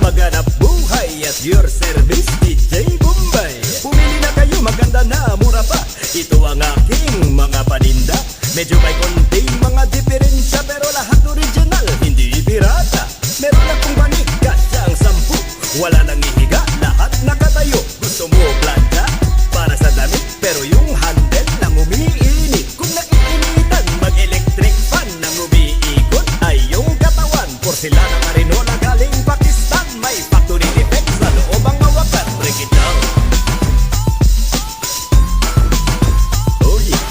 maghanap buhay at your service DJ Bombay. Pumili na kayo, maganda na, mura pa. Ito ang aking mga paninda. Medyo may konting mga diferensya, pero lahat original, hindi pirata. Meron akong banig, kasya ang 10. Wala nang ihiga, lahat nakatayo. Gusto mo planta? Para sa damit, pero yung handle lang umiinit. Kung naiinitan, mag-electric fan nang umiikot ay yung katawan. Porcelana Marinola galing Pakistan, may factory defect sa loob ang hawakan. Break it down. Oh yeah.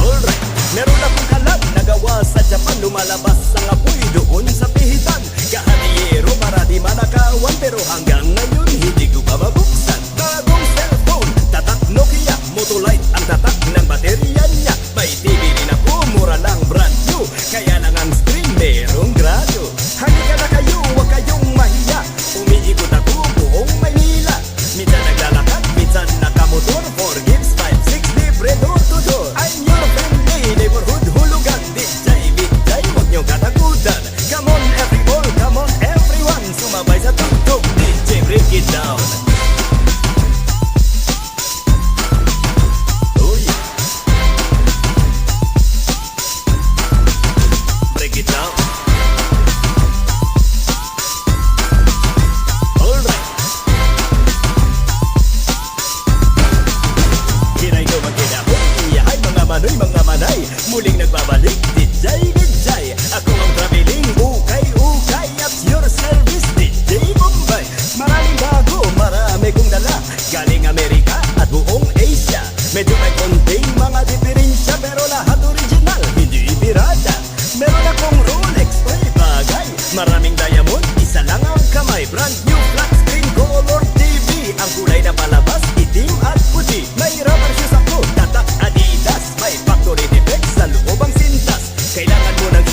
Alright, meron akong kalan nagawa sa Japan. Lumalabas ang apoy doon sa pihitan. Kahadiyero para di manakawan, pero hanggang ngayon hindi ko pa mabuksan. Bagong cellphone, tatak Nokia, Motolite ang tatak ng baterya niya. May TV rin ako, mura lang brand new, kaya lang ang screen merong grado. Halika na kayo, huwag kayong mahiya. Umiikot ako buong Maynila. Minsan naglalakad, minsan nakamotor. 4 gigs, 5, 6, libre door to door. I'm your friendly neighborhood hulugan. DJ, Vijay, huwag niyong katakutan. Come on everyone, come on everyone, sumabay sa tugtog. DJ, break it down. Oh yeah. Break it down. Alright. Hinay ko magkinahoy, ay mga manoy, mga manay. Muling nagbabalik, DJ Vijay. Ako ang traveling, ukay-ukay, at your service, DJ Bombay. Maraming bago, marami kong dala, galing Amerika at buong Asia. Medyo may konting mga diferensya, pero lahat original, hindi pirata. Meron akong Rolex, ay bagay, maraming diamond, isa lang ang kamay. Brand new flat screen color TV, ang kulay na palabas, itim at puti. May rubber shoes ako, tatak Adidas, may factory defect sa loob ang sintas. Kailangan mo ng